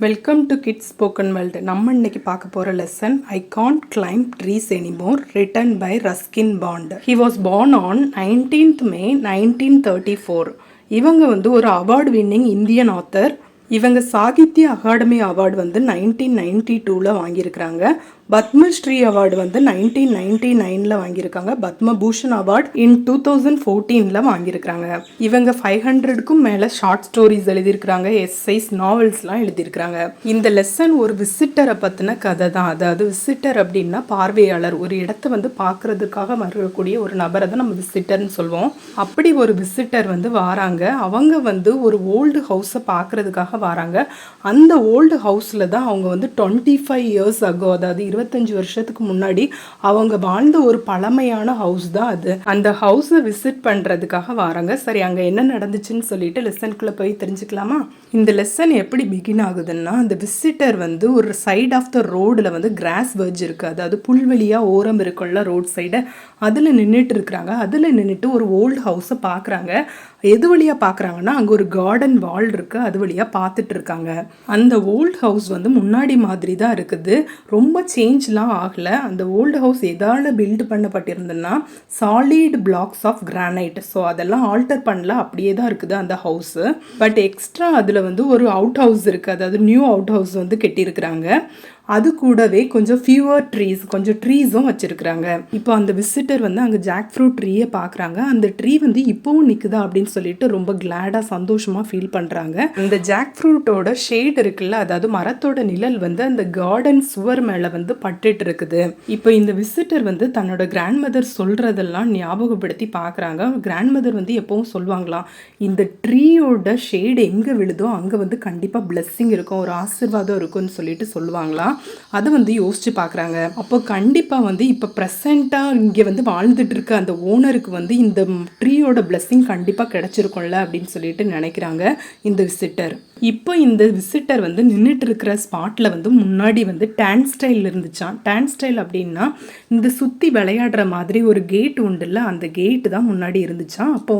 Welcome to kids spoken world. நம்ம இன்னைக்கு பார்க்க போகிற lesson I can't climb trees anymore written by Ruskin Bond. He was born on 19th May 1934. இவங்க ஒரு award winning Indian author. இவங்க Sahitya Akademi award 1992 வாங்கியிருக்கிறாங்க. Padmashri award 1999 வாங்கியிருக்காங்க. பத்மபூஷன் அவார்டு இன் 2014 வாங்கியிருக்கிறாங்க. இவங்க 500க்கும் மேலே ஷார்ட் ஸ்டோரிஸ் எழுதியிருக்கிறாங்க, எஸ்ஐஸ், நாவல்ஸ்லாம் எழுதியிருக்கிறாங்க. இந்த லெசன் ஒரு விசிட்டரை பற்றின கதை தான். அதாவது விசிட்டர் அப்படின்னா பார்வையாளர், ஒரு இடத்த பார்க்கறதுக்காக வரக்கூடிய ஒரு நபரை தான் நம்ம விசிட்டர்னு சொல்லுவோம். அப்படி ஒரு விசிட்டர் வாராங்க. அவங்க ஒரு ஓல்டு ஹவுஸை பார்க்கறதுக்காக வராங்க. அந்த ஓல்டு ஹவுஸில் தான் அவங்க 25 years ago, அதாவது 25 வருஷத்துக்கு முன்னாடி அவங்க வாழ்ந்த ஒரு பழமையான ஹவுஸ் தான் அது. அந்த ஹவுஸை விசிட் பண்ணுறதுக்காக வராங்க. சரி, அங்கே என்ன நடந்துச்சுன்னு சொல்லிட்டு லெசனுக்குள்ளே போய் தெரிஞ்சுக்கலாமா? இந்த லெசன் எப்படி பிகின் ஆகுதுன்னா, அந்த விசிட்டர் ஒரு சைட் ஆஃப் த ரோடில் கிராஸ் வெர்ஜ் இருக்குது, அதாவது புல்வெளியாக ஓரம் இருக்குள்ள ரோட் சைடு, அதில் நின்றுட்டு இருக்கிறாங்க. அதில் நின்றுட்டு ஒரு ஓல்டு ஹவுஸை பார்க்குறாங்க. எது வழியாக பார்க்குறாங்கன்னா, அங்கே ஒரு கார்டன் வால் இருக்குது, அது வழியாக பார்த்துட்டு இருக்காங்க. அந்த ஓல்டு ஹவுஸ் முன்னாடி மாதிரி தான் இருக்குது, ரொம்ப சேஞ்ச்லாம் ஆகலை. அந்த ஓல்டு ஹவுஸ் எதால் பில்டு பண்ணப்பட்டிருந்ததுன்னா solid blocks of granite. So அதெல்லாம் ஆல்டர் பண்ணல, அப்படியே தான் இருக்குது அந்த ஹவுஸு. பட் எக்ஸ்ட்ரா அதில் ஒரு அவுட் ஹவுஸ் இருக்குது, அதாவது நியூ அவுட் ஹவுஸ் கட்டியிருக்கிறாங்க. அது கூடவே கொஞ்சம் ஃபியூவர் ட்ரீஸ், கொஞ்சம் ட்ரீஸும் வச்சுருக்குறாங்க. இப்போ அந்த விசிட்டர் அங்கே ஜாக் ஃப்ரூட் ட்ரீயை பார்க்குறாங்க. அந்த ட்ரீ இப்போவும் நிற்குதா அப்படின்னு சொல்லிட்டு ரொம்ப கிளாடாக, சந்தோஷமாக ஃபீல் பண்ணுறாங்க. அந்த ஜாக் ஃப்ரூட்டோட ஷேட் இருக்குல்ல, அதாவது மரத்தோட நிழல் அந்த கார்டன் சுவர் மேலே பட்டுட்டு இருக்குது. இப்போ இந்த விசிட்டர் தன்னோட கிராண்ட் மதர் சொல்கிறதெல்லாம் ஞாபகப்படுத்தி பார்க்குறாங்க. கிராண்ட் மதர் எப்பவும் சொல்லுவாங்களாம், இந்த ட்ரீயோட ஷேடு எங்கே விழுதோ அங்கே கண்டிப்பாக பிளெஸ்ஸிங் இருக்கும், ஒரு ஆசீர்வாதம் இருக்கும்னு சொல்லிட்டு சொல்லுவாங்களாம். அதை யோசிச்சு பார்க்குறாங்க. அப்போ கண்டிப்பாக இப்போ ப்ரெசண்ட்டாக இங்கே வாழ்ந்துட்டு இருக்க அந்த ஓனருக்கு இந்த ட்ரீயோட பிளெஸ்ஸிங் கண்டிப்பாக கிடைச்சிருக்கும்ல அப்படின்னு சொல்லிட்டு நினைக்கிறாங்க இந்த விசிட்டர். இப்போ இந்த விசிட்டர் நின்றுட்டு இருக்கிற ஸ்பாட்டில் முன்னாடி டான் ஸ்டைல் இருந்துச்சான். டான் ஸ்டைல் அப்படின்னா இந்த சுற்றி விளையாடுற மாதிரி ஒரு கேட் உண்டுல்ல, அந்த கேட்டு தான் முன்னாடி இருந்துச்சான். அப்போ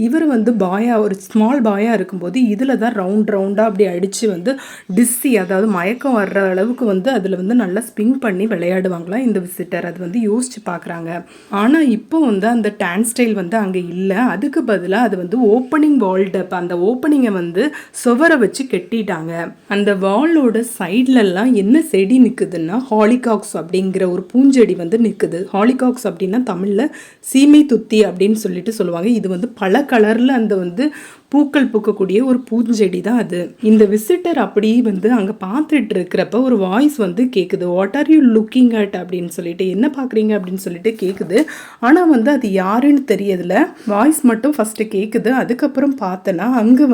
இவர் பாயா, ஒரு ஸ்மால் பாயாக இருக்கும்போது இதில் தான் ரவுண்டாக அப்படி அடித்து டிஸ்ஸி, அதாவது மயக்கம் வர்ற அளவுக்கு அதில் நல்லா ஸ்பின் பண்ணி விளையாடுவாங்களாம் இந்த விசிட்டர். அது யோசிச்சு பார்க்குறாங்க. ஆனால் இப்போ அந்த டான் ஸ்டைல் அங்கே இல்லை. அதுக்கு பதிலாக அது ஓப்பனிங் வால்டப், அந்த ஓப்பனிங்கை சுவரை வச்சு கட்டிட்டாங்க. அந்த வாலோட சைட்லலாம் என்ன செடி நிற்குதுன்னா ஹாலிகாக்ஸ் அப்படிங்கிற ஒரு பூஞ்செடி நிற்குது. ஹாலிகாக்ஸ் அப்படின்னா தமிழில் சீமை துத்தி அப்படின்னு சொல்லிட்டு சொல்லுவாங்க. இது பல கலரில் அந்த பூக்கள் பூக்கக்கூடிய ஒரு பூஞ்செடி தான் அது. இந்த விசிட்டர் அப்படி அங்கே பார்த்துட்டு இருக்கிறப்ப ஒரு வாய்ஸ் கேட்குது. What are you looking at அப்படின்னு சொல்லிட்டு, என்ன பார்க்குறீங்க அப்படின்னு சொல்லிட்டு கேட்குது. ஆனால் அது யாருன்னு தெரியதில்ல. வாய்ஸ் மட்டும் ஃபஸ்ட்டு கேட்குது. அதுக்கப்புறம் பார்த்தனா அங்கே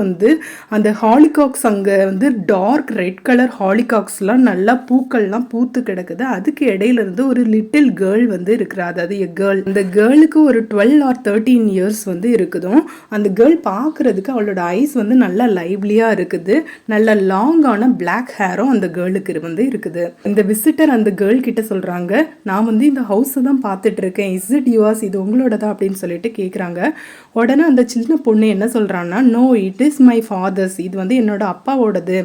அந்த ஹாலிகாக்ஸ், அங்கே டார்க் ரெட் கலர் ஹாலிகாக்ஸ்லாம் நல்லா பூக்கள்லாம் பூத்து கிடக்குது. அதுக்கு இடையில ஒரு லிட்டில் கேர்ள் இருக்கிறா, அதாவது எ கேர்ள். அந்த கேர்ளுக்கு ஒரு 12 or 13 years இருக்குதும். அந்த கேர்ள் பார்க்குறதுக்கு அவளோட ஐஸ் நல்லா லைவ்லியாக இருக்குது. நல்ல லாங்கான பிளாக் ஹேரும் அந்த கேர்ளுக்கு இருக்குது. இந்த விசிட்டர் அந்த கேர்ள் கிட்ட சொல்கிறாங்க, நான் இந்த ஹவுஸை தான் பார்த்துட்டு இருக்கேன், இஸ் இட் யுவர்ஸ், இது உங்களோட தான் அப்படின்னு சொல்லிட்டு கேட்குறாங்க. உடனே அந்த சின்ன பொண்ணு என்ன சொல்கிறான்னா, no it is my father's, இது என்னோட அப்பாவோடது,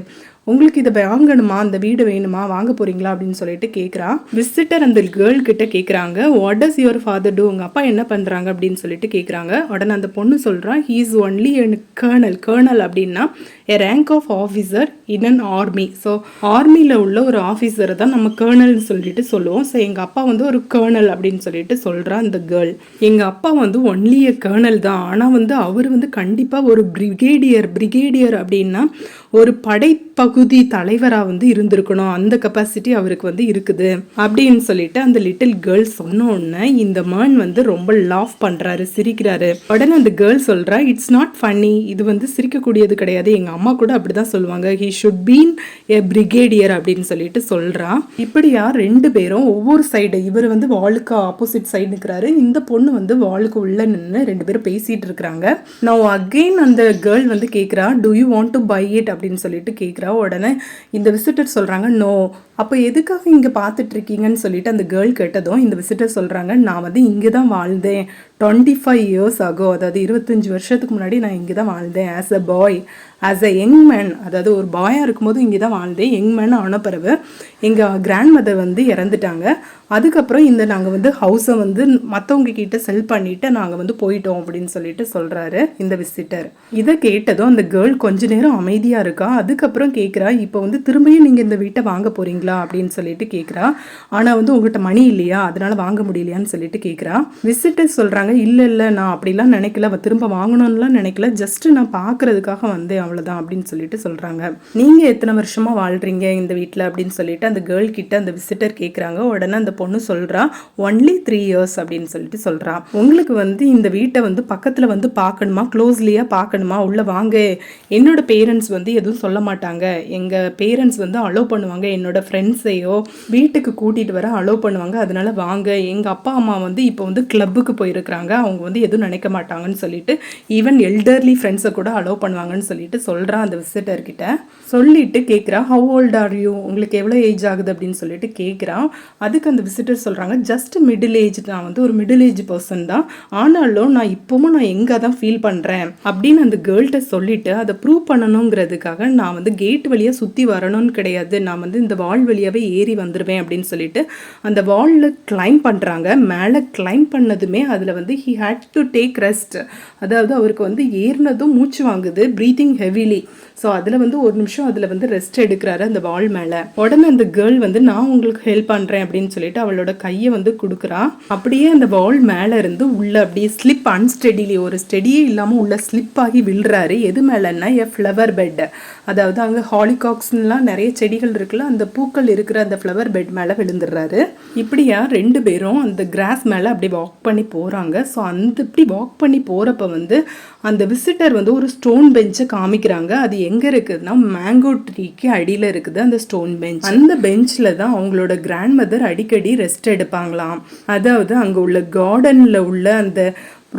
உங்களுக்கு இதை வாங்கணுமா, அந்த வீடு வேணுமா, வாங்க போறீங்களா அப்படின்னு சொல்லிட்டு கேட்குறா. விசிட்டர் அந்த கேர்ள் கிட்ட கேட்குறாங்க, what does your father do, உங்கள் அப்பா என்ன பண்ணுறாங்க அப்படின்னு சொல்லிட்டு கேட்குறாங்க. உடனே அந்த பொண்ணு சொல்கிறா, he is only colonel. Colonel அப்படின்னா a rank of officer in an army. So ஆர்மியில் உள்ள ஒரு ஆஃபீஸரை தான் நம்ம கர்னல்னு சொல்லிட்டு சொல்லுவோம். ஸோ எங்கள் அப்பா ஒரு கர்னல் அப்படின்னு சொல்லிட்டு சொல்கிறா அந்த கேர்ள். எங்கள் அப்பா ஒன்லி எ கர்னல் தான், ஆனால் அவர் கண்டிப்பாக ஒரு பிரிகேடியர் அப்படின்னா ஒரு படைப்பகுதி தலைவராக இருந்திருக்கணும், அந்த கெப்பாசிட்டி அவருக்கு இருக்குது அப்படின்னு சொல்லிட்டு அந்த லிட்டில் கேர்ள் சொன்ன உடனே இந்த மேன் ரொம்ப லாஃப் பண்ணுறாரு, சிரிக்கிறாரு. உடனே அந்த கேர்ள் சொல்கிறா, இட்ஸ் நாட் ஃபன்னி, இது சிரிக்கக்கூடியது கிடையாது, எங்கள் அம்மா கூட அப்படிதான் சொல்லுவாங்க, he should been a brigadier அப்படின்னு சொல்லிட்டு சொல்கிறா. இப்படியா ரெண்டு பேரும் ஒவ்வொரு சைடு, இவர் வாலுக்கு ஆப்போசிட் சைடு நிற்கிறாரு, இந்த பொண்ணு வாலுக்கு உள்ள நின்று ரெண்டு பேரும் பேசிட்டு இருக்கிறாங்க. நான் அகெயின் அந்த கேர்ள் கேட்குறா, do you want to buy it அப்படின்னு சொல்லிட்டு கேட்குறா. உடனே இந்த விசிட்டர் சொல்கிறாங்க, நோ. அப்போ எதுக்காக இங்கே பார்த்துட்டு இருக்கீங்கன்னு சொல்லிட்டு அந்த கேர்ள் கேட்டதும் இந்த விசிட்டர் சொல்கிறாங்க, நான் இங்கே தான் வாழ்ந்தேன், 25 years ago, அதாவது 25 வருஷத்துக்கு முன்னாடி நான் இங்கே தான் வாழ்ந்தேன். As a bye, as a young man, அதாவது ஒரு பாயாக இருக்கும்போது இங்கே தான் வாழ்ந்தேன். யங் மேன் ஆன பிறகு எங்கள் கிராண்ட் மதர் வந்து இறந்துட்டாங்க. அதுக்கப்புறம் நாங்கள் வந்து ஹவுஸை வந்து மற்றவங்க கிட்ட செல் பண்ணிவிட்டு நாங்கள் வந்து போயிட்டோம் அப்படின்னு சொல்லிட்டு சொல்கிறாரு இந்த விசிட்டர். இதை கேட்டதும் அந்த கேர்ள் கொஞ்ச நேரம் அமைதியாக இருக்கா. அதுக்கப்புறம் கேட்குறா, இப்போ வந்து திரும்பியும் நீங்கள் இந்த வீட்டை வாங்க போகிறீங்களா அப்படின்னு சொல்லிட்டு கேட்குறா. ஆனால் வந்து உங்கள்கிட்ட மணி இல்லையா, அதனால் வாங்க முடியலையான்னு சொல்லிட்டு கேட்குறா. விசிட்டர் சொல்கிறாங்க, இல்லை நான் அப்படிலாம் நினைக்கல, திரும்ப வாங்கணும்லாம் நினைக்கல, ஜஸ்ட்டு நான் பார்க்குறதுக்காக வந்தேன் அவ்வளோதான் அப்படின்னு சொல்லிட்டு சொல்கிறாங்க. நீங்கள் எத்தனை வருஷமாக வாழ்கிறீங்க இந்த வீட்டில் அப்படின்னு சொல்லிட்டு அந்த கேர்ள் கிட்ட அந்த விசிட்டர் கேட்குறாங்க. உடனே அந்த பொண்ணு சொல்கிறா, ஒன்லி 3 years அப்படின்னு சொல்லிட்டு சொல்கிறா. உங்களுக்கு வந்து இந்த வீட்டை வந்து பக்கத்தில் வந்து பார்க்கணுமா, க்ளோஸ்லியாக பார்க்கணுமா, உள்ளே வாங்க, என்னோட பேரண்ட்ஸ் வந்து எதுவும் சொல்ல மாட்டாங்க, எங்கள் பேரண்ட்ஸ் வந்து அலோவ் பண்ணுவாங்க, என்னோட ஃப்ரெண்ட்ஸையோ வீட்டுக்கு கூட்டிகிட்டு வர அலோவ் பண்ணுவாங்க, அதனால வாங்க, எங்கள் அப்பா அம்மா வந்து இப்போ வந்து கிளப்புக்கு போயிருக்கிறாங்க, அவங்க வந்து எதுவும் நினைக்க மாட்டாங்கன்னு சொல்லிட்டு ஈவன் எல்டர்லி ஃப்ரெண்ட்ஸை கூட அலோவ் பண்ணுவாங்கன்னு சொல்லிட்டு சொல்கிறா அந்த விசிட்டர்கிட்ட. சொல்லிட்டு கேட்குறா, ஹவ் ஓல்ட் ஆர் யூ, உங்களுக்கு எவ்வளோ ஏஜ் ஆகுது அப்படின்னு சொல்லிட்டு கேட்குறான். அதுக்கு அந்த விசிட்டர் சொல்கிறாங்க, ஜஸ்ட் மிடில் ஏஜ், நான் வந்து ஒரு மிடில் ஏஜ் பர்சன் தான், ஆனாலும் நான் இப்போவும் நான் எங்கே தான் ஃபீல் பண்ணுறேன் அப்படின்னு அந்த கேர்ள்கிட்ட சொல்லிவிட்டு அதை ப்ரூவ் பண்ணணுங்கிறதுக்காக நான் வந்து கேட் வழியாக சுற்றி வரணும்னு கிடையாது, நான் வந்து இந்த வால் வழியாகவே ஏறி வந்துடுவேன் அப்படின்னு சொல்லிட்டு அந்த வாலில் கிளைம் பண்ணுறாங்க. மேலே கிளைம் பண்ணதுமே அதில் வந்து he had to take rest, அதாவது அவருக்கு வந்து ஏறினதும் மூச்சு வாங்குது, ப்ரீத்திங் ஹெவிலி. ஸோ அதில் வந்து ஒரு நிமிஷம் அதில் வந்து ரெஸ்ட் எடுக்கிறாரு அந்த வால் மேலே. உடனே அந்த கேர்ள் வந்து நான் உங்களுக்கு ஹெல்ப் பண்ணுறேன் அப்படின்னு சொல்லிட்டு அவளோட கையை வந்து கொடுக்குறா. அப்படியே அந்த வால் மேலே இருந்து உள்ள அப்படியே ஸ்லிப் அன்ஸ்டெடிலி, ஒரு ஸ்டெடியே இல்லாமல் உள்ள ஸ்லிப் ஆகி விழுறாரு. எது மேலேன்னா ஃப்ளவர் பெட், அதாவது அங்கே ஹாலிகாக்ஸ்லாம் நிறைய செடிகள் இருக்குல்ல, அந்த பூக்கள் இருக்கிற அந்த ஃப்ளவர் பெட் மேலே விழுந்துடுறாரு. இப்படியா 2 பேரும் அந்த கிராஸ் மேலே அப்படி வாக் பண்ணி போகிறாங்க. ஸோ அந்த இப்படி வாக் பண்ணி போகிறப்ப வந்து அந்த விசிட்டர் வந்து ஒரு ஸ்டோன் பெஞ்சை காமிக்கிறாங்க. அது எங்கே இருக்குதுன்னா மேங்கோ ட்ரீக்கு அடியில் இருக்குது அந்த ஸ்டோன் பெஞ்ச். அந்த பெஞ்சில் தான் அவங்களோட கிராண்ட் மதர் அடிக்கடி ரெஸ்ட் எடுப்பாங்களாம். அதாவது அங்கே உள்ள கார்டனில் உள்ள அந்த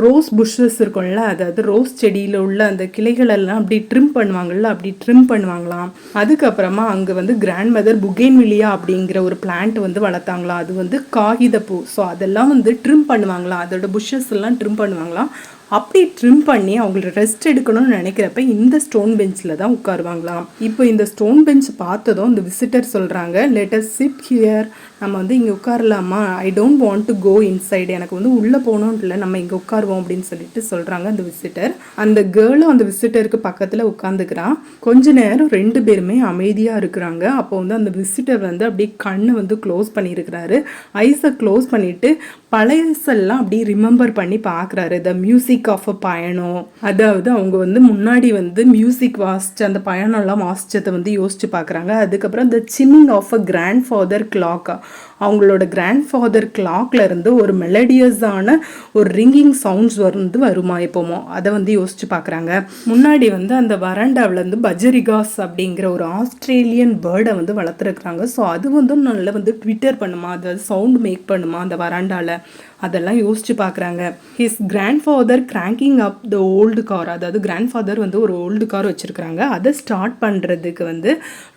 ரோஸ் புஷ்ஷஸ் இருக்கும்ல, அதாவது ரோஸ் செடியில் உள்ள அந்த கிளைகளெல்லாம் அப்படி ட்ரிம் பண்ணுவாங்கள்ல, அப்படி ட்ரிம் பண்ணுவாங்களாம். அதுக்கப்புறமா அங்கே வந்து கிராண்ட் மதர் புகேன்வில்லியா அப்படிங்கிற ஒரு பிளான்ட் வந்து வளர்த்தாங்களாம். அது வந்து காகிதப்பூ. ஸோ அதெல்லாம் வந்து ட்ரிம் பண்ணுவாங்களாம், அதோட புஷ்ஷஸ் எல்லாம் ட்ரிம் பண்ணுவாங்களாம். அப்படி ட்ரிம் பண்ணி அவங்கள ரெஸ்ட் எடுக்கணும்னு நினைக்கிறப்ப இந்த ஸ்டோன் பெஞ்சில் தான் உட்காருவாங்களாம். இப்போ இந்த ஸ்டோன் பெஞ்ச் பார்த்ததும் இந்த விசிட்டர் சொல்கிறாங்க, லெட் அஸ் சிட் ஹியர், நம்ம வந்து இங்கே உட்காரலாமா, I don't want to go inside, எனக்கு வந்து உள்ளே போகணும்னு இல்லை, நம்ம இங்கே உட்காருவோம் அப்படின்னு சொல்லிட்டு சொல்கிறாங்க அந்த விசிட்டர். அந்த கேர்ளும் அந்த விசிட்டருக்கு பக்கத்தில் உட்காந்துக்கிறான். கொஞ்ச நேரம் 2 பேருமே அமைதியாக இருக்கிறாங்க. அப்போ வந்து அந்த விசிட்டர் வந்து அப்படியே கண்ணை வந்து க்ளோஸ் பண்ணியிருக்கிறாரு. ஐஸை க்ளோஸ் பண்ணிவிட்டு பழையசெல்லாம் அப்படி ரிமெம்பர் பண்ணி பார்க்குறாரு. த மியூசிக் ஆஃப் அ பயணம், அதாவது அவங்க வந்து முன்னாடி வந்து மியூசிக் வாசிச்சு அந்த பயணம்லாம் வாசிச்சதை வந்து யோசிச்சு பார்க்குறாங்க. அதுக்கப்புறம் the chiming of a grandfather clock, அவங்களோட கிராண்ட் ஃபாதர் கிளாக்ல இருந்து ஒரு மெலடியஸான ஒரு ரிங்கிங் சவுண்ட்ஸ் வந்து வருமா எப்போமோ, அதை வந்து யோசிச்சு பார்க்குறாங்க. முன்னாடி வந்து அந்த வராண்டாவில் வந்து பஜரிகாஸ் அப்படிங்கிற ஒரு ஆஸ்திரேலியன் பேர்டை வந்து வளர்த்துருக்குறாங்க. ஸோ அது வந்து நல்லா வந்து ட்விட்டர் பண்ணுமா, அதாவது சவுண்ட் மேக் பண்ணுமா அந்த வராண்டாவில், அதெல்லாம் யோசிச்சு பார்க்குறாங்க. His grandfather cranking up the old car, அதாவது கிராண்ட் ஃபாதர் வந்து ஒரு ஓல்டு கார் வச்சுருக்குறாங்க. அதை ஸ்டார்ட் பண்ணுறதுக்கு வந்து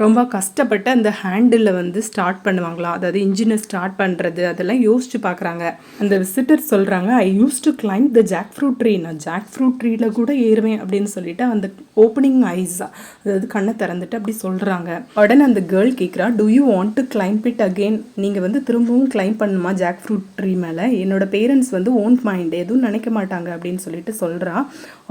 ரொம்ப கஷ்டப்பட்டு அந்த ஹேண்டில் வந்து ஸ்டார்ட் பண்ணுவாங்களாம், அதாவது இன்ஜினை ஸ்டார்ட் பண்ணுறது, அதெல்லாம் யோசிச்சு பார்க்குறாங்க. அந்த விசிட்டர் சொல்கிறாங்க, I use to climb the jackfruit tree, நான் ஜாக் ஃப்ரூட் ட்ரீல கூட ஏறுவேன் அப்படின்னு சொல்லிட்டு அந்த ஓப்பனிங் ஐஸ், அதாவது கண்ணை திறந்துட்டு அப்படி சொல்கிறாங்க. உடனே அந்த கேர்ள் கேட்குறா, do you want to claim it again, நீங்கள் வந்து திரும்பவும் கிளைம் பண்ணுமா ஜாக் ஃப்ரூட் ட்ரீ மேலே, என்னோட பேரண்ட்ஸ் வந்து ஓன்ட் மைண்ட், எதுவும் நினைக்க மாட்டாங்க அப்படின்னு சொல்லிட்டு சொல்கிறா.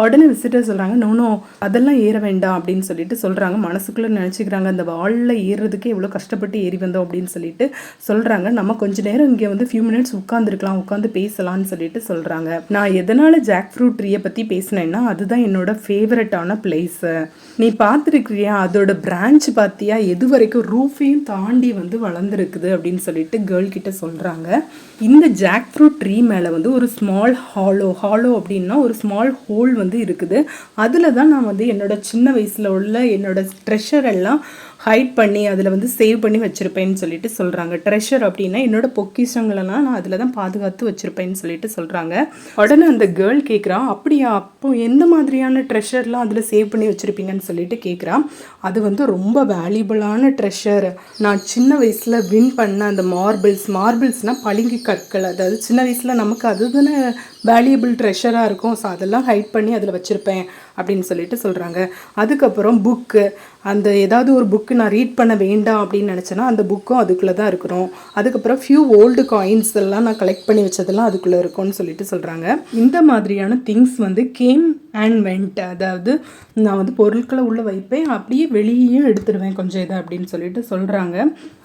உடனே விசிட்டர் சொல்கிறாங்க, நோ அதெல்லாம் ஏற வேண்டாம் அப்படின்னு சொல்லிட்டு சொல்கிறாங்க. மனசுக்குள்ளே நினச்சிக்கிறாங்க, அந்த வாலில் ஏறுறதுக்கே எவ்வளோ கஷ்டப்பட்டு ஏறி வந்தோம் அப்படின்னு சொல்லிட்டு சொல்கிறாங்க. நம்ம கொஞ்ச நேரம் இங்கே வந்து ஃபியூ மினிட்ஸ் உட்காந்துருக்கலாம், உட்காந்து பேசலாம்னு சொல்லிட்டு சொல்கிறாங்க. நான் எதனால் ஜாக் ஃப்ரூட் ட்ரீயை பற்றி பேசினேன்னா அதுதான் என்னோட ஃபேவரட்டான பிளேஸு, நீ பார்த்துருக்கிறியா, அதோட பிரான்ச் பார்த்தியா, எது வரைக்கும் ரூஃபையும் தாண்டி வந்து வளர்ந்துருக்குது அப்படின்னு சொல்லிட்டு கேர்ள் கிட்ட சொல்கிறாங்க. இந்த ஜாக் ஃப்ரூட் ட்ரீ மேலே வந்து ஒரு ஸ்மால் ஹாலோ அப்படின்னா ஒரு ஸ்மால் ஹோல் வந்து இருக்குது. அதில் தான் நான் வந்து என்னோட சின்ன வயசில் உள்ள என்னோட ட்ரெஷர் எல்லாம் ஹைட் பண்ணி அதில் வந்து சேவ் பண்ணி வச்சுருப்பேன்னு சொல்லிட்டு சொல்கிறாங்க. ட்ரெஷர் அப்படின்னா என்னோட பொக்கிஷங்களெல்லாம் நான் அதில் தான் பாதுகாத்து வச்சுருப்பேன்னு சொல்லிட்டு சொல்கிறாங்க. உடனே அந்த கேர்ள் கேட்குறா, அப்படியா, அப்போ எந்த மாதிரியான ட்ரெஷர்லாம் அதில் சேவ் பண்ணி வச்சுருப்பீங்கன்னு சொல்லிட்டு கேட்குறா. அது வந்து ரொம்ப வேல்யூபிளான ட்ரெஷர். நான் சின்ன வயசில் வின் பண்ண அந்த மார்பிள்ஸ்னால் பளிங்கு கற்கள், அதாவது சின்ன வயசில் நமக்கு அதுதானே வேல்யூபிள் ட்ரெஷராக இருக்கும். ஸோ அதெல்லாம் ஹைட் பண்ணி அதில் வச்சுருப்பேன் அப்படின்னு சொல்லிட்டு சொல்கிறாங்க. அதுக்கப்புறம் புக்கு, அந்த ஏதாவது ஒரு புக்கு நான் ரீட் பண்ண வேண்டாம் அப்படின்னு நினச்சேன்னா அந்த புக்கும் அதுக்குள்ளே தான் இருக்கணும். அதுக்கப்புறம் ஃபியூ ஓல்டு காயின்ஸ் எல்லாம் நான் கலெக்ட் பண்ணி வச்சதெல்லாம் அதுக்குள்ளே இருக்கும்னு சொல்லிட்டு சொல்கிறாங்க. இந்த மாதிரியான திங்ஸ் வந்து கேம் அண்ட் வெண்ட், அதாவது நான் வந்து பொருட்களை உள்ளே வைப்பேன், அப்படியே வெளியேயும் எடுத்துடுவேன் கொஞ்சம் இதை அப்படின்னு சொல்லிட்டு சொல்கிறாங்க.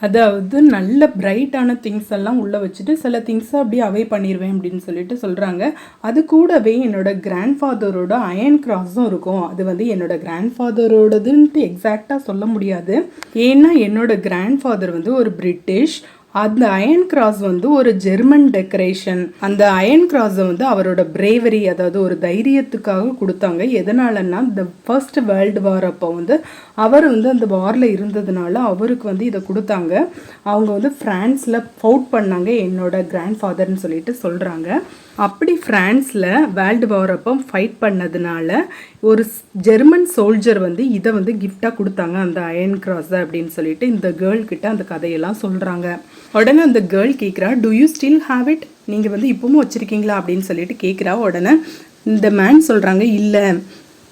அதாவது நல்ல பிரைட்டான திங்ஸ் எல்லாம் உள்ளே வச்சுட்டு சில திங்ஸை அப்படியே அவே பண்ணிடுவேன் அப்படின்னு சொல்லிட்டு சொல்கிறாங்க. அது கூடவே என்னோட கிராண்ட் ஃபாதரோட அயன் கிராஸும் இருக்கும். அது வந்து என்னோட கிராண்ட் ஃபாதரோடதுன்ட்டு எக்ஸாக்டாக சொல்ல முடியாது, ஏன்னா என்னோட கிராண்ட் ஃபாதர் வந்து ஒரு பிரிட்டிஷ், அந்த அயன் கிராஸ் வந்து ஒரு ஜெர்மன் டெக்கரேஷன். அந்த அயன் கிராஸை வந்து அவரோட பிரேவரி, அதாவது ஒரு தைரியத்துக்காக கொடுத்தாங்க. எதனாலன்னா இந்த ஃபர்ஸ்ட் வேர்ல்டு வார் அப்போ வந்து அவர் வந்து அந்த வாரில் இருந்ததுனால அவருக்கு வந்து இதை கொடுத்தாங்க. அவங்க வந்து ஃப்ரான்ஸில் ஃபவுட் பண்ணாங்க என்னோட கிராண்ட் ஃபாதர்னு சொல்லிட்டு சொல்கிறாங்க. அப்படி ஃப்ரான்ஸில் வேர்ல்டு வார் அப்போ ஃபைட் பண்ணதுனால ஒரு ஜெர்மன் சோல்ஜர் வந்து இதை வந்து கிஃப்டாக கொடுத்தாங்க, அந்த அயன் கிராஸை அப்படின்னு சொல்லிட்டு இந்த கேர்ள் கிட்ட அந்த கதையெல்லாம் சொல்கிறாங்க. உடனே அந்த கேர்ள் கேட்குறா, do you still have it, நீங்கள் வந்து இப்பவும் வச்சுருக்கீங்களா அப்படின்னு சொல்லிட்டு கேட்குறா. உடனே இந்த மேன் சொல்கிறாங்க, இல்லை,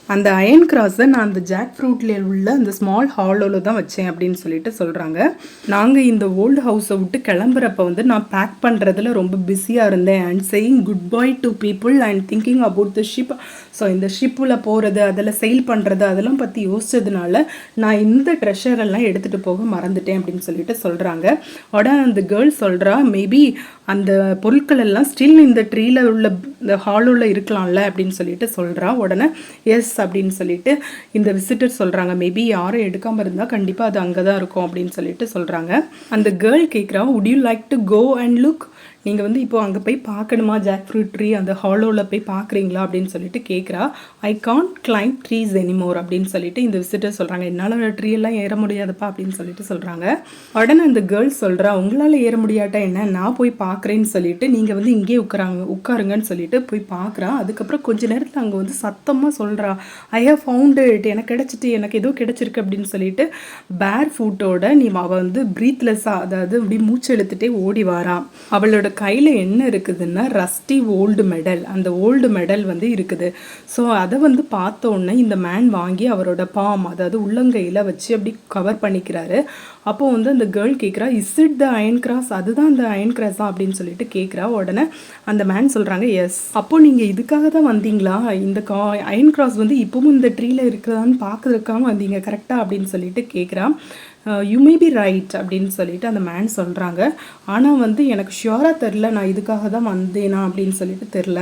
அந்த அயன் கிராஸை நான் அந்த ஜாக் ஃப்ரூட்ல உள்ள அந்த ஸ்மால் ஹாலோவில் தான் வச்சேன் அப்படின்னு சொல்லிட்டு சொல்கிறாங்க. நாங்கள் இந்த ஓல்டு ஹவுஸை விட்டு கிளம்புறப்ப வந்து நான் பேக் பண்ணுறதுல ரொம்ப பிஸியாக இருந்தேன் and saying goodbye to people and thinking about the ship. So இந்த ஷிப்பில் போகிறது, அதில் செயில் பண்ணுறது, அதெல்லாம் பற்றி யோசிச்சதுனால நான் இந்த ட்ரெஷரெல்லாம் எடுத்துகிட்டு போக மறந்துட்டேன் அப்படின்னு சொல்லிட்டு சொல்கிறாங்க. உடனே அந்த கேர்ள் சொல்கிறா, மேபி அந்த பொருட்கள் எல்லாம் ஸ்டில் இந்த ட்ரீல உள்ள இந்த ஹாலோவில் இருக்கலாம்ல அப்படின்னு சொல்லிட்டு சொல்கிறா. உடனே எஸ் அப்படின்னு சொல்லிட்டு இந்த விசிட்டர் சொல்கிறாங்க, மேபி யாரும் எடுக்காமல் இருந்தால் கண்டிப்பாக அது அங்கே தான் இருக்கும் அப்படின்னு சொல்லிட்டு சொல்கிறாங்க. அந்த கேர்ள் கேட்குறா, would you like to go and look, நீங்கள் வந்து இப்போ அங்கே போய் பார்க்கணுமா, ஜாக் ஃப்ரூட் ட்ரீ அந்த ஹாலோவில் போய் பார்க்குறீங்களா அப்படின்னு சொல்லிட்டு கேட்குறா. ஐ கான்ட் கிளைம் ட்ரீஸ் எனிமோர் அப்படின்னு சொல்லிட்டு இந்த விசிட்டர் சொல்கிறாங்க. என்னால் ட்ரீ எல்லாம் ஏற முடியாதுப்பா அப்படின்னு சொல்லிட்டு சொல்கிறாங்க. உடனே அந்த கேர்ள்ஸ் சொல்கிறா, உங்களால் ஏற முடியாட்டா என்ன, நான் போய் பார்க்குறேன்னு சொல்லிட்டு நீங்கள் வந்து இங்கே உட்காருங்கன்னு சொல்லிட்டு போய் பார்க்குறா. அதுக்கப்புறம் கொஞ்ச நேரத்தில் அங்கே வந்து சத்தமாக சொல்கிறா, ஐ ஹவ் ஃபவுண்ட் இட், எனக்கு கிடச்சிட்டு, எனக்கு ஏதோ கிடச்சிருக்கு அப்படின்னு சொல்லிட்டு பேர் ஃபுட்டோட அவள் வந்து ப்ரீத்லெஸ்ஸாக, அதாவது அப்படி மூச்சு எழுத்துட்டே ஓடி வாரான். அவளோட கையில் என்ன இருக்குதுன்னா ரஸ்டி ஓல்டு மெடல், அந்த ஓல்டு மெடல் வந்து இருக்குது. ஸோ அதை வந்து பார்த்தோன்னே இந்த மேன் வாங்கி அவரோட பாம், அதாவது உள்ளங்கையில் வச்சு அப்படி கவர் பண்ணிக்கிறாரு. அப்போது வந்து அந்த கேர்ள் கேட்குறா, is it the iron cross, அதுதான் அந்த அயன் கிராஸா அப்படின்னு சொல்லிட்டு கேட்குறா. உடனே அந்த மேன் சொல்கிறாங்க, எஸ். அப்போது நீங்கள் இதுக்காக தான் வந்தீங்களா, இந்த அயன் கிராஸ் வந்து இப்போவும் இந்த ட்ரீல இருக்கிறதான்னு பார்க்கறதுக்காக வந்தீங்க கரெக்டாக அப்படின்னு சொல்லிட்டு கேட்குறா. யூ மே பி ரைட் அப்படின்னு சொல்லிட்டு அந்த மேன் சொல்கிறாங்க. ஆனால் வந்து எனக்கு ஷியோராக தெரில, நான் இதுக்காக தான் வந்தேனா அப்படின்னு சொல்லிட்டு தெரில,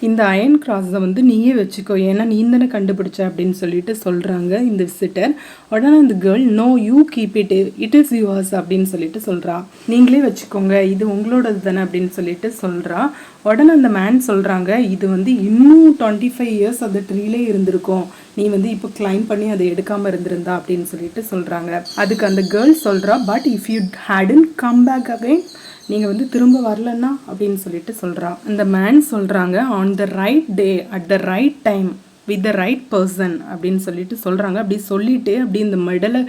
இந்த அயன் கிராஸை வந்து நீயே வச்சுக்கோ, ஏன்னா நீ தானே கண்டுபிடிச்ச அப்படின்னு சொல்லிட்டு சொல்கிறாங்க இந்த விசிட்டர். உடனே இந்த girl, no you keep it, it is yours அப்படின்னு சொல்லிட்டு சொல்கிறா. நீங்களே வச்சுக்கோங்க, இது உங்களோடது தானே அப்படின்னு சொல்லிட்டு சொல்கிறா. உடனே அந்த மேன் சொல்கிறாங்க, இது வந்து இன்னும் 25 இயர்ஸ் அந்த ட்ரீலே இருந்திருக்கும், நீ வந்து இப்போ கிளைம் பண்ணி அதை எடுக்காமல் இருந்திருந்தா அப்படின்னு சொல்லிட்டு சொல்கிறாங்க. அதுக்கு அந்த கேர்ள் சொல்கிறா, but if you hadn't come back again, நீங்கள் வந்து திரும்ப வரலன்னா அப்படின்னு சொல்லிட்டு சொல்கிறா. அந்த மேன் சொல்கிறாங்க, on the right day at the right time with the right person அப்படின்னு சொல்லிட்டு சொல்கிறாங்க. அப்படி சொல்லிட்டு அப்படி இந்த மெடலை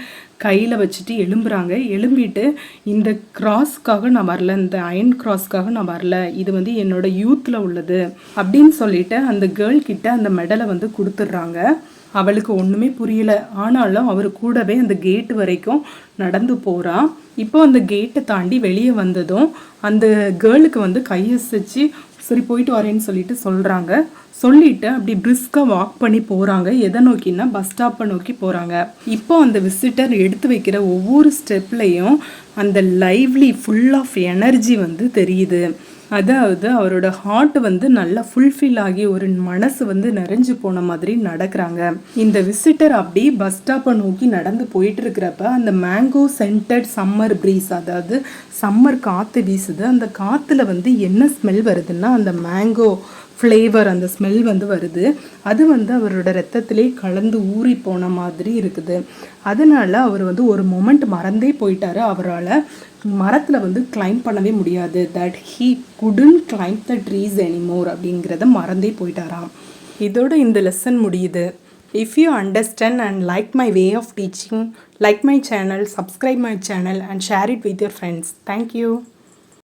கையில் வச்சுட்டு எழும்புறாங்க. எழும்பிட்டு இந்த கிராஸ்க்காக நான் வரல, இந்த அயன் கிராஸ்க்காக நான் வரல, இது வந்து என்னோட யூத்தில் உள்ளது அப்படின்னு சொல்லிட்டு அந்த கேர்ள் கிட்ட அந்த மெடலை வந்து கொடுத்துட்றாங்க. அவளுக்கு ஒன்றுமே புரியல, ஆனாலும் அவர் கூடவே அந்த கேட்டு வரைக்கும் நடந்து போகிறான். இப்போ அந்த கேட்டை தாண்டி வெளியே வந்ததும் அந்த கேர்ளுக்கு வந்து கையசிச்சு சரி போயிட்டு வரேன்னு சொல்லிட்டு சொல்கிறாங்க. சொல்லிட்டு அப்படி பிரிஸ்காக வாக் பண்ணி போகிறாங்க. எதை நோக்கின்னா பஸ் ஸ்டாப்பை நோக்கி போகிறாங்க. இப்போ அந்த விசிட்டர் எடுத்து வைக்கிற ஒவ்வொரு ஸ்டெப்லையும் அந்த லைவ்லி ஃபுல் ஆஃப் எனர்ஜி வந்து தெரியுது. அதாவது அவரோட ஹார்ட் வந்து நல்லா ஃபுல்ஃபில் ஆகி ஒரு மனசு வந்து நிறைஞ்சு போன மாதிரி நடக்கிறாங்க. இந்த விசிட்டர் அப்படி பஸ் ஸ்டாப்பை நோக்கி நடந்து போயிட்டு இருக்கிறப்ப அந்த மேங்கோ சென்டட் சம்மர் ப்ரீஸ், அதாவது சம்மர் காற்று வீசுது. அந்த காற்றுல வந்து என்ன ஸ்மெல் வருதுன்னா அந்த மேங்கோ ஃப்ளேவர், அந்த ஸ்மெல் வந்து வருது. அது வந்து அவரோட ரத்தத்திலே கலந்து ஊறி போன மாதிரி இருக்குது. அதனால அவர் வந்து ஒரு மொமெண்ட் மறந்தே போயிட்டாரு. அவரால் மரத்தில் வந்து கிளைம் பண்ணவே முடியாது. That he couldn't claim the trees anymore அப்படிங்கிறத மறந்தே போயிட்டாராம். இதோட இந்த லெசன் முடியுது. If you understand and like my way of teaching, like my channel, subscribe my channel and share it with your friends. Thank you.